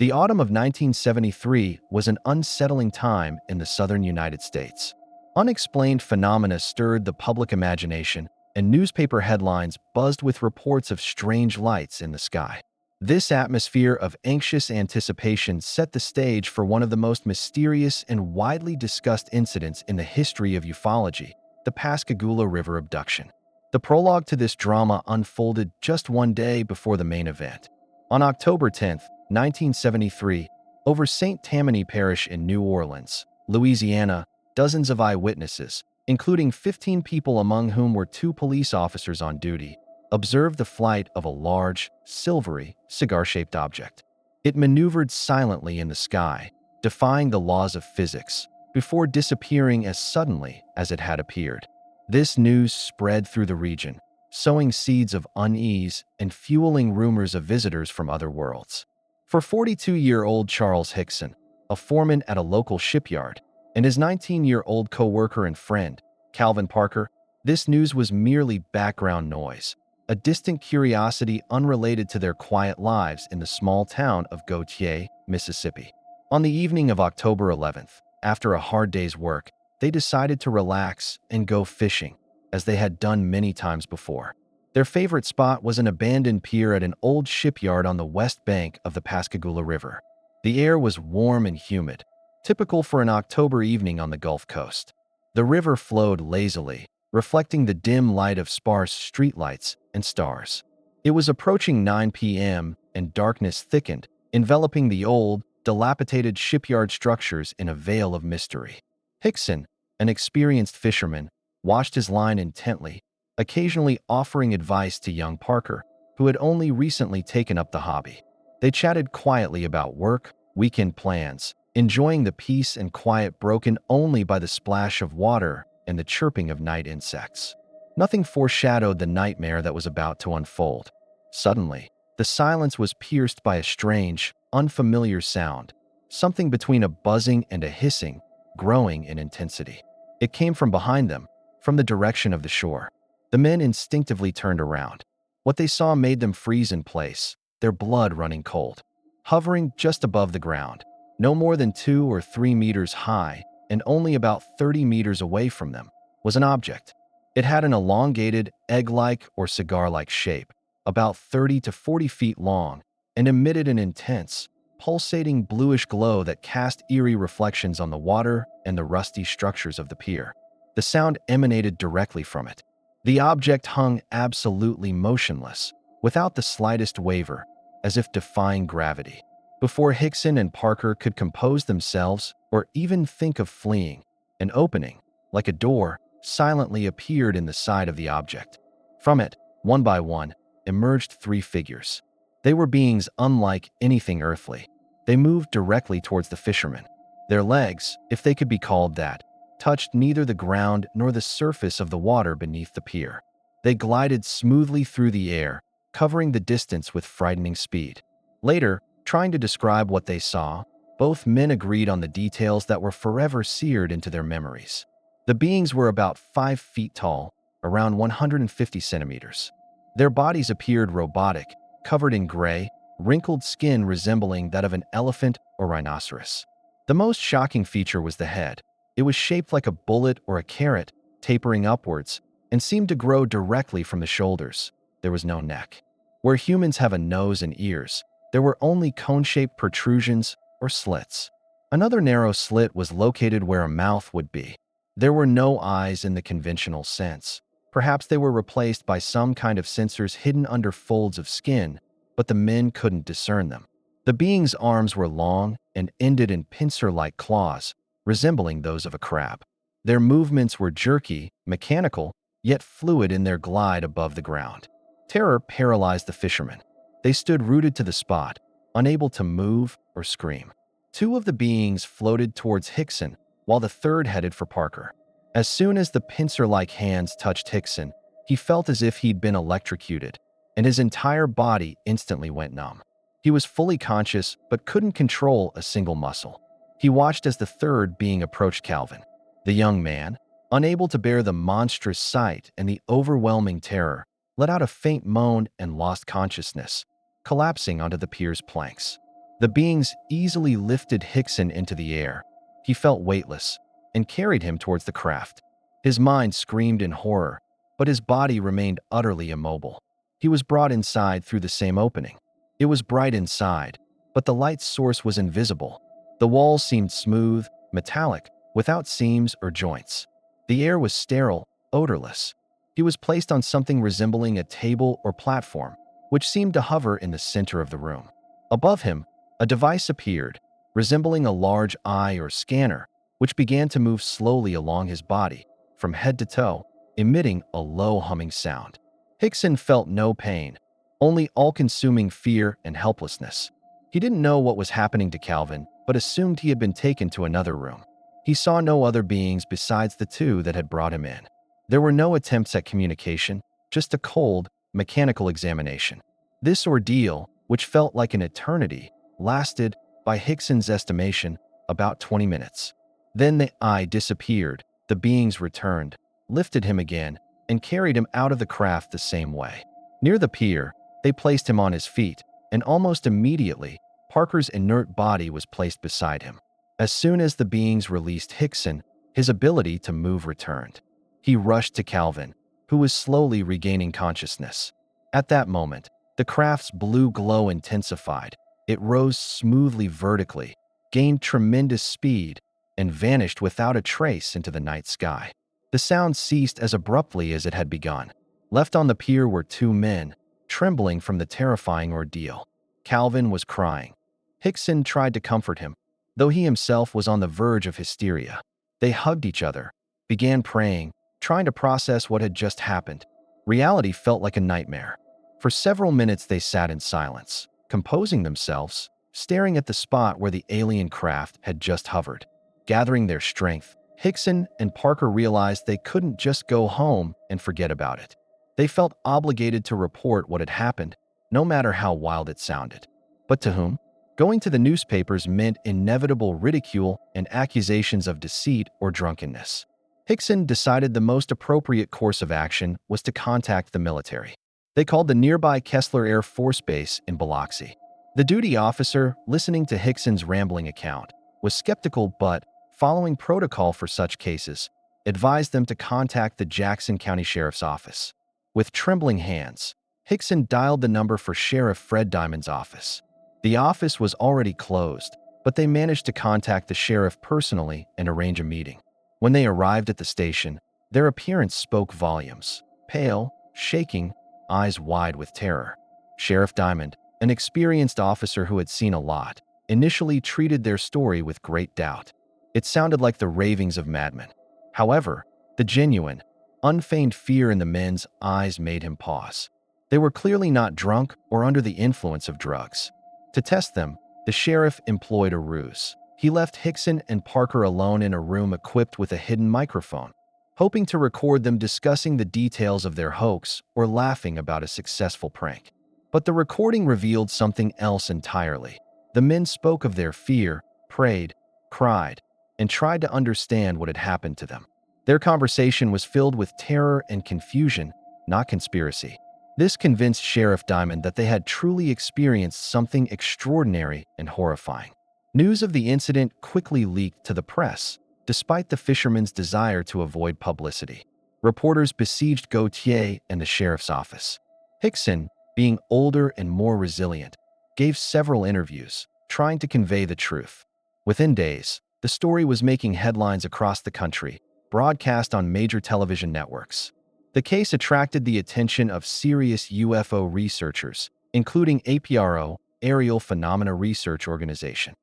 The autumn of 1973 was an unsettling time in the southern United States. Unexplained phenomena stirred the public imagination, and newspaper headlines buzzed with reports of strange lights in the sky. This atmosphere of anxious anticipation set the stage for one of the most mysterious and widely discussed incidents in the history of ufology, the Pascagoula River abduction. The prologue to this drama unfolded just one day before the main event. On October 10, 1973, over St. Tammany Parish in New Orleans, Louisiana, dozens of eyewitnesses, including 15 people among whom were 2 police officers on duty, observed the flight of a large, silvery, cigar-shaped object. It maneuvered silently in the sky, defying the laws of physics, before disappearing as suddenly as it had appeared. This news spread through the region, sowing seeds of unease and fueling rumors of visitors from other worlds. For 42-year-old Charles Hickson, a foreman at a local shipyard, and his 19-year-old co-worker and friend, Calvin Parker, this news was merely background noise, a distant curiosity unrelated to their quiet lives in the small town of Gautier, Mississippi. On the evening of October 11th, after a hard day's work, they decided to relax and go fishing, as they had done many times before. Their favorite spot was an abandoned pier at an old shipyard on the west bank of the Pascagoula River. The air was warm and humid, typical for an October evening on the Gulf Coast. The river flowed lazily, reflecting the dim light of sparse streetlights and stars. It was approaching 9 p.m., and darkness thickened, enveloping the old, dilapidated shipyard structures in a veil of mystery. Hickson, an experienced fisherman, watched his line intently, occasionally offering advice to young Parker, who had only recently taken up the hobby. They chatted quietly about work, weekend plans, enjoying the peace and quiet broken only by the splash of water and the chirping of night insects. Nothing foreshadowed the nightmare that was about to unfold. Suddenly, the silence was pierced by a strange, unfamiliar sound, something between a buzzing and a hissing, growing in intensity. It came from behind them, from the direction of the shore. The men instinctively turned around. What they saw made them freeze in place, their blood running cold. Hovering just above the ground, no more than 2 or 3 meters high and only about 30 meters away from them, was an object. It had an elongated, egg-like or cigar-like shape, about 30 to 40 feet long, and emitted an intense, pulsating bluish glow that cast eerie reflections on the water and the rusty structures of the pier. The sound emanated directly from it. The object hung absolutely motionless, without the slightest waver, as if defying gravity. Before Hickson and Parker could compose themselves or even think of fleeing, an opening, like a door, silently appeared in the side of the object. From it, one by one, emerged 3 figures. They were beings unlike anything earthly. They moved directly towards the fishermen. Their legs, if they could be called that, touched neither the ground nor the surface of the water beneath the pier. They glided smoothly through the air, covering the distance with frightening speed. Later, trying to describe what they saw, both men agreed on the details that were forever seared into their memories. The beings were about 5 feet tall, around 150 centimeters. Their bodies appeared robotic, covered in gray, wrinkled skin resembling that of an elephant or rhinoceros. The most shocking feature was the head. It was shaped like a bullet or a carrot, tapering upwards, and seemed to grow directly from the shoulders. There was no neck. Where humans have a nose and ears, there were only cone-shaped protrusions or slits. Another narrow slit was located where a mouth would be. There were no eyes in the conventional sense. Perhaps they were replaced by some kind of sensors hidden under folds of skin, but the men couldn't discern them. The being's arms were long and ended in pincer-like claws, resembling those of a crab. Their movements were jerky, mechanical, yet fluid in their glide above the ground. Terror paralyzed the fishermen. They stood rooted to the spot, unable to move or scream. 2 of the beings floated towards Hickson, while the third headed for Parker. As soon as the pincer-like hands touched Hickson, he felt as if he'd been electrocuted, and his entire body instantly went numb. He was fully conscious but couldn't control a single muscle. He watched as the third being approached Calvin. The young man, unable to bear the monstrous sight and the overwhelming terror, let out a faint moan and lost consciousness, collapsing onto the pier's planks. The beings easily lifted Hickson into the air. He felt weightless and carried him towards the craft. His mind screamed in horror, but his body remained utterly immobile. He was brought inside through the same opening. It was bright inside, but the light source was invisible. The walls seemed smooth, metallic, without seams or joints. The air was sterile, odorless. He was placed on something resembling a table or platform, which seemed to hover in the center of the room. Above him, a device appeared, resembling a large eye or scanner, which began to move slowly along his body, from head to toe, emitting a low humming sound. Hickson felt no pain, only all-consuming fear and helplessness. He didn't know what was happening to Calvin, but assumed he had been taken to another room. He saw no other beings besides the two that had brought him in. There were no attempts at communication, just a cold, mechanical examination. This ordeal, which felt like an eternity, lasted, by Hickson's estimation, about 20 minutes. Then the eye disappeared, the beings returned, lifted him again, and carried him out of the craft the same way. Near the pier, they placed him on his feet, and almost immediately, Parker's inert body was placed beside him. As soon as the beings released Hickson, his ability to move returned. He rushed to Calvin, who was slowly regaining consciousness. At that moment, the craft's blue glow intensified. It rose smoothly vertically, gained tremendous speed, and vanished without a trace into the night sky. The sound ceased as abruptly as it had begun. Left on the pier were two men, trembling from the terrifying ordeal. Calvin was crying. Hickson tried to comfort him, though he himself was on the verge of hysteria. They hugged each other, began praying, trying to process what had just happened. Reality felt like a nightmare. For several minutes they sat in silence, composing themselves, staring at the spot where the alien craft had just hovered. Gathering their strength, Hickson and Parker realized they couldn't just go home and forget about it. They felt obligated to report what had happened, no matter how wild it sounded. But to whom? Going to the newspapers meant inevitable ridicule and accusations of deceit or drunkenness. Hickson decided the most appropriate course of action was to contact the military. They called the nearby Kessler Air Force Base in Biloxi. The duty officer, listening to Hickson's rambling account, was skeptical but, following protocol for such cases, advised them to contact the Jackson County Sheriff's Office. With trembling hands, Hickson dialed the number for Sheriff Fred Diamond's office. The office was already closed, but they managed to contact the sheriff personally and arrange a meeting. When they arrived at the station, their appearance spoke volumes. Pale, shaking, eyes wide with terror. Sheriff Diamond, an experienced officer who had seen a lot, initially treated their story with great doubt. It sounded like the ravings of madmen. However, the genuine, unfeigned fear in the men's eyes made him pause. They were clearly not drunk or under the influence of drugs. To test them, the sheriff employed a ruse. He left Hickson and Parker alone in a room equipped with a hidden microphone, hoping to record them discussing the details of their hoax or laughing about a successful prank. But the recording revealed something else entirely. The men spoke of their fear, prayed, cried, and tried to understand what had happened to them. Their conversation was filled with terror and confusion, not conspiracy. This convinced Sheriff Diamond that they had truly experienced something extraordinary and horrifying. News of the incident quickly leaked to the press, despite the fishermen's desire to avoid publicity. Reporters besieged Gautier and the sheriff's office. Hickson, being older and more resilient, gave several interviews, trying to convey the truth. Within days, the story was making headlines across the country, broadcast on major television networks. The case attracted the attention of serious UFO researchers, including APRO, Aerial Phenomena Research Organization.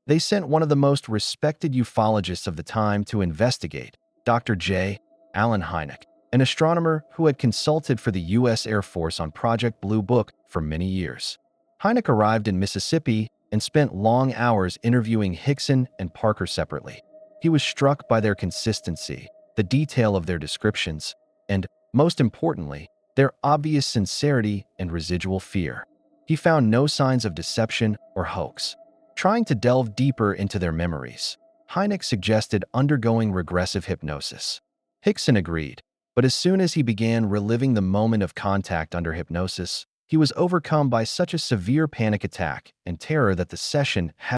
They sent one of the most respected ufologists of the time to investigate, Dr. J. Allen Hynek, an astronomer who had consulted for the U.S. Air Force on Project Blue Book for many years. Hynek arrived in Mississippi and spent long hours interviewing Hickson and Parker separately. He was struck by their consistency, the detail of their descriptions, and, most importantly, their obvious sincerity and residual fear. He found no signs of deception or hoax. Trying to delve deeper into their memories, Hynek suggested undergoing regressive hypnosis. Hickson agreed, but as soon as he began reliving the moment of contact under hypnosis, He was overcome by such a severe panic attack and terror that the session had